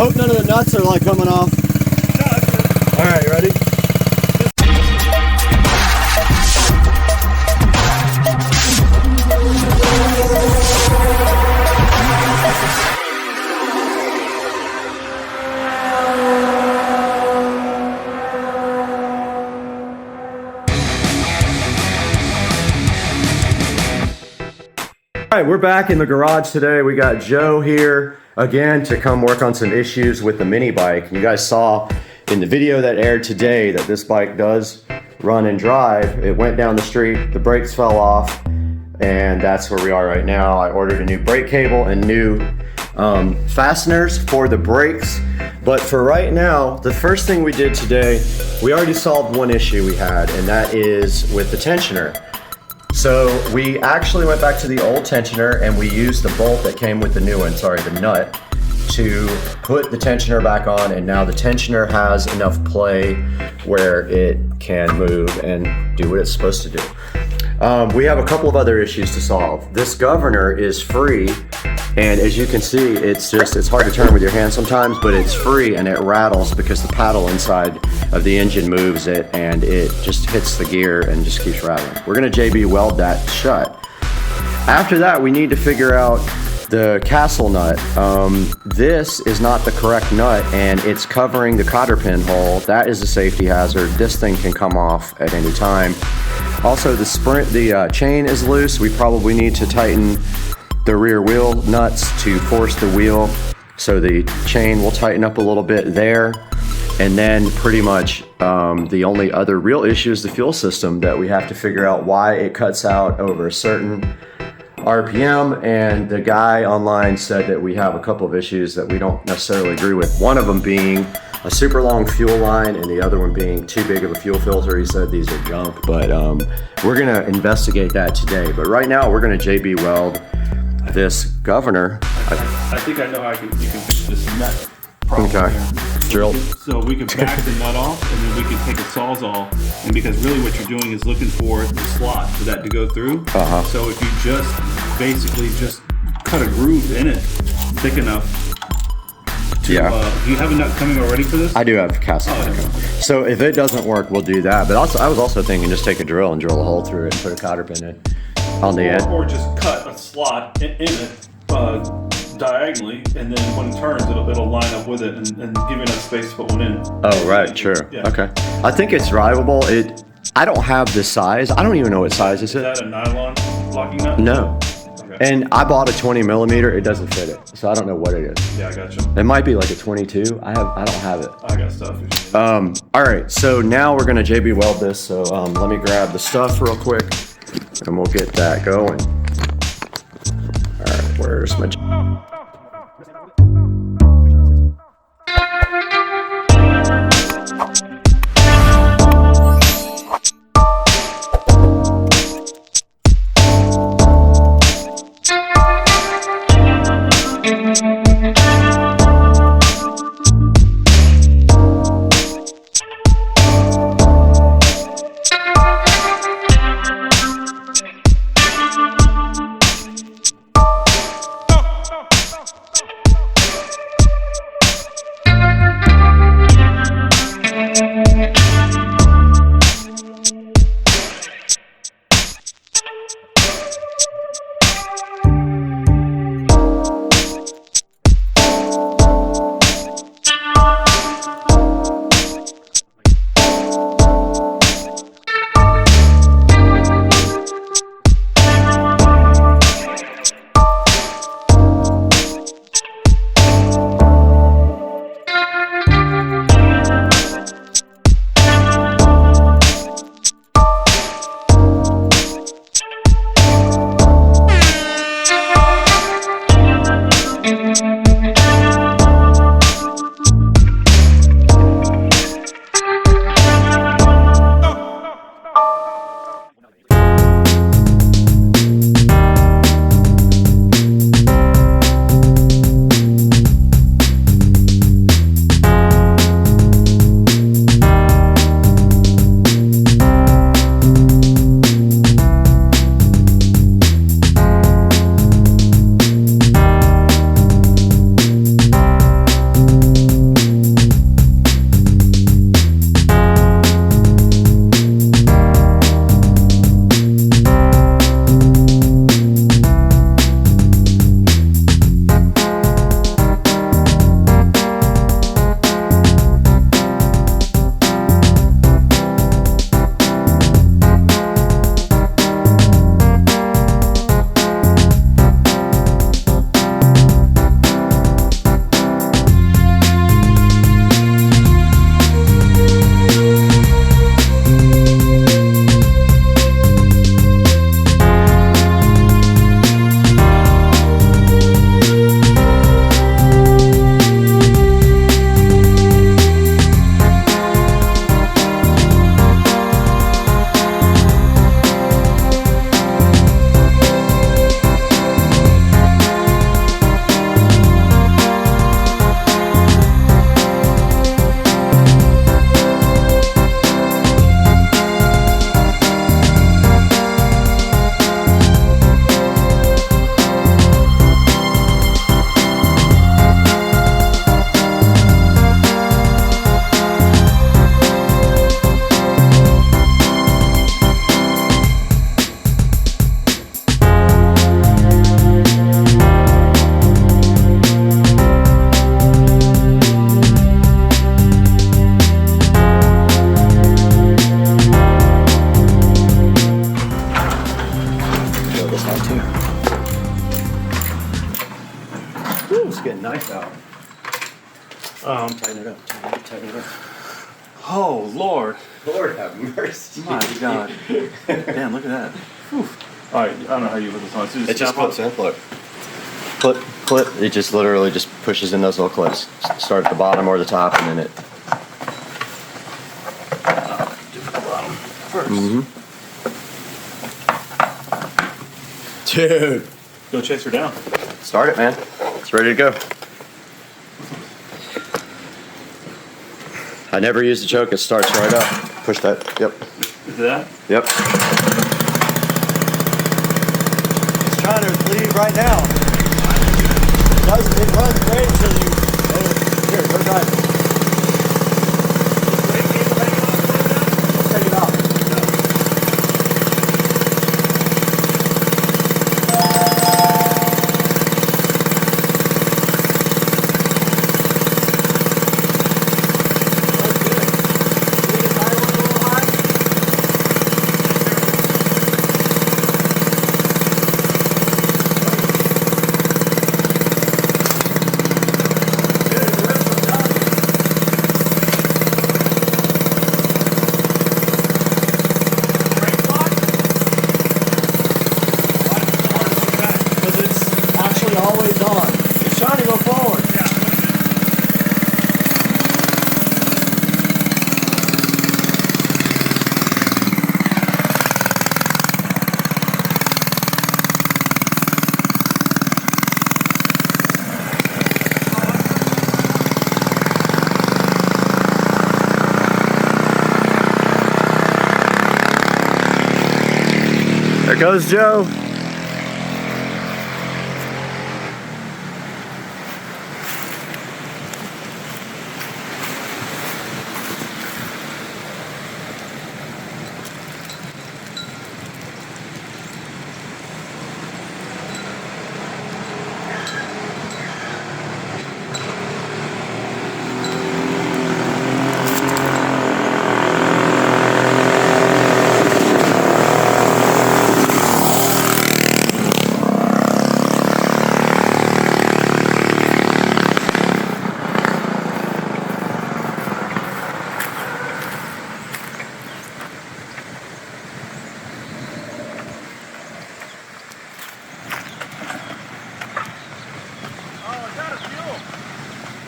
Hope none of the nuts are like coming off. All right, ready? All right, we're back in the garage today. We got Joe here again to come work on some issues with the mini bike. You guys saw in the video that aired today that this bike does run and drive. It went down the street, the brakes fell off, and that's where we are right now. I ordered a new brake cable and new fasteners for the brakes. But for right now, the first thing we did today, we already solved one issue we had, and that is with the tensioner. So we actually went back to the old tensioner and we used the bolt that came with the new one, sorry, the nut, to put the tensioner back on, and now the tensioner has enough play where it can move and do what it's supposed to do. We have a couple of other issues to solve. This governor is free, and as you can see, it's hard to turn with your hand sometimes, but it's free and it rattles because the paddle inside of the engine moves it and it just hits the gear and just keeps rattling. We're gonna JB weld that shut. After that, we need to figure out the castle nut. This is not the correct nut and it's covering the cotter pin hole. That is a safety hazard. This thing can come off at any time. Also, the chain is loose. We probably need to tighten the rear wheel nuts to force the wheel, so the chain will tighten up a little bit there. And then pretty much the only other real issue is the fuel system, that we have to figure out why it cuts out over a certain RPM, and the guy online said that we have a couple of issues that we don't necessarily agree with. One of them being a super long fuel line and the other one being too big of a fuel filter. He said these are junk, but we're gonna investigate that today. But right now we're gonna JB weld this governor. I think I know how you can fix this nut problem. Okay. Drill. So we can back the nut off, and then we can take a sawzall, and because really what you're doing is looking for the slot for that to go through. So if you just basically just cut a groove in it thick enough to, do you have a nut coming already for this? I do have cast iron. So if it doesn't work, we'll do that. But also, I was also thinking just take a drill and drill a hole through it and put a cotter pin in on the end. Or just cut a slot in it diagonally, and then when it turns, it'll line up with it and give you enough space to put one in. Oh, right, true. Yeah. Okay. I think it's drivable. I don't have this size. I don't even know what size is it. Is that a nylon locking nut? No. Okay. And I bought a 20 millimeter. It doesn't fit it, so I don't know what it is. Yeah, I got you. It might be like a 22. I don't have it. I got stuff. All right, so now we're gonna JB weld this. So let me grab the stuff real quick, and we'll get that going. All right, where's my? Tighten it up. Tighten it up. Oh, Lord. Lord have mercy. My God. Damn, look at that. Whew. All right, I don't know how you put this on. It just clips in. Look. Clip. It just literally just pushes in those little clips. Start at the bottom or the top, and then it. Do the bottom first. Dude. Go chase her down. Start it, man. It's ready to go. I never use the choke. It starts right up. Push that. Yep. Is that? Yep. It's trying to leave right now. It runs great until you. Here, go try it. Take it off. There goes Joe.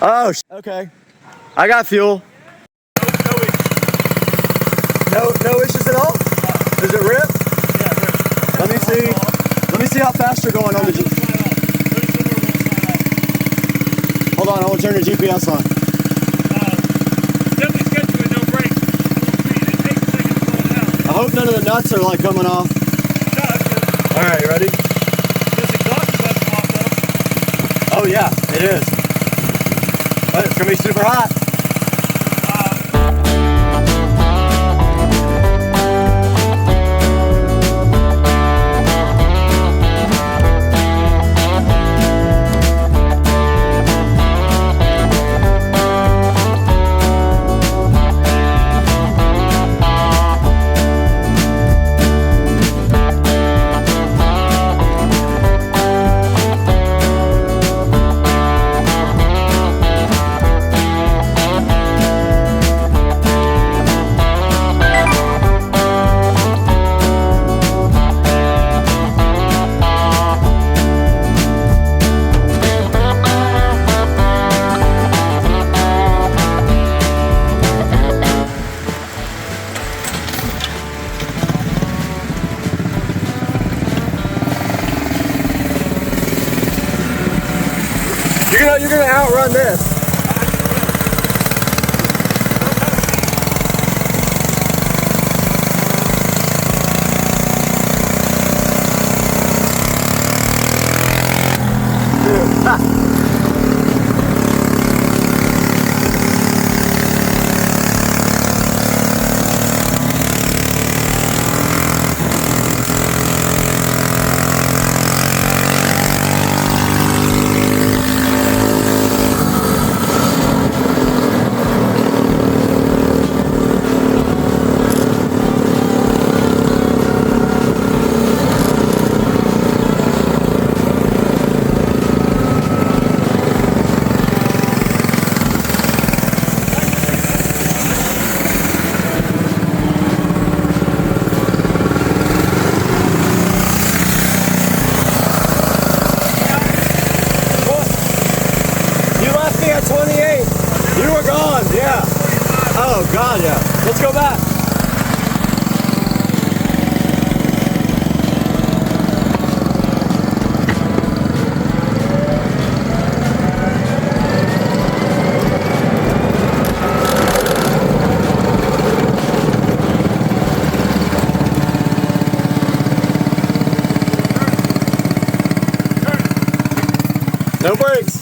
Oh, okay. I got fuel. No issues at all? Does it rip? Yeah, it rips. Let me see. Let me see how fast you're going on the Hold on, I will turn the GPS on. Definitely schedule with no brakes. It takes a second to slow it down. I hope none of the nuts are like coming off. No, that's good. All right, you ready? This exhaust is up off though. Oh yeah, it is. But it's gonna be super hot. You're gonna outrun this. Oh God, yeah. Let's go back. No brakes.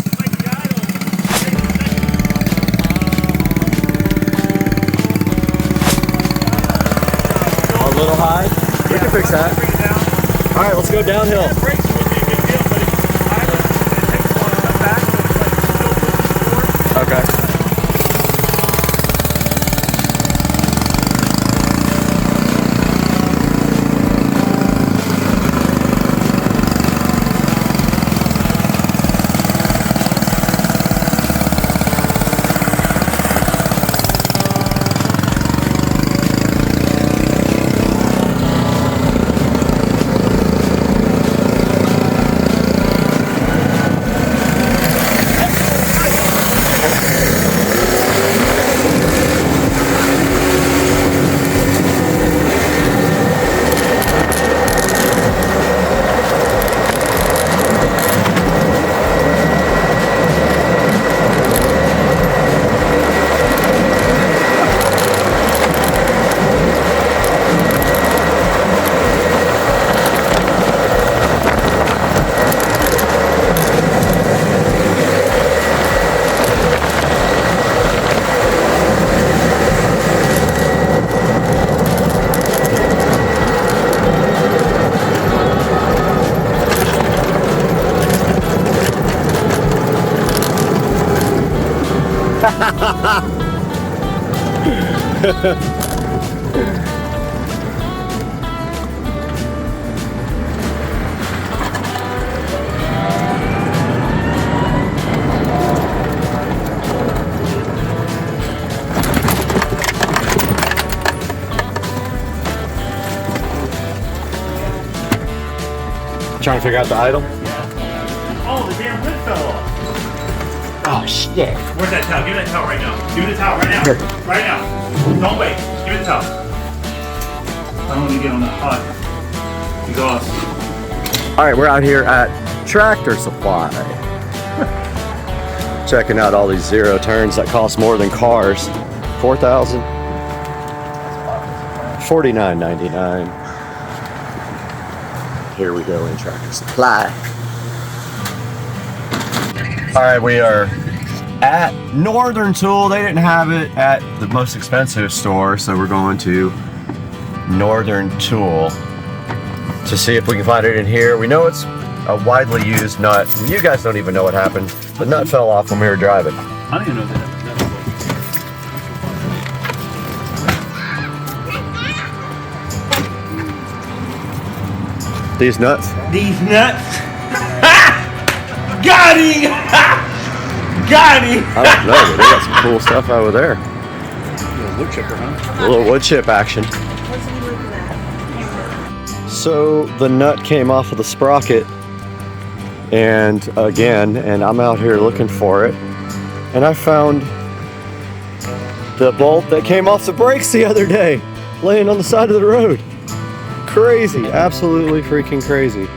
A little high. We can fix that. All right, let's go downhill. Okay. Trying to figure out the idle? Oh, the damn lid fell off. Oh shit. Where's that towel? Give me that towel right now. Give me the towel right now. Here. Right now. Don't wait. Give me the towel. I don't want to get on that hot exhaust. All right, we're out here at Tractor Supply. Checking out all these zero turns that cost more than cars. $4,000. $49.99. Here we go in Tractor Supply. All right, we are at Northern Tool. They didn't have it at the most expensive store, so we're going to Northern Tool to see if we can find it in here. We know it's a widely used nut. You guys don't even know what happened. The nut fell off when we were driving. I don't even know that. Deez Nuts. Deez Nuts. Got him! Got him! I don't know, but they got some cool stuff over there. Little wood chipper, huh? A little wood chip action. So the nut came off of the sprocket, and I'm out here looking for it, and I found the bolt that came off the brakes the other day, laying on the side of the road. Crazy, absolutely freaking crazy.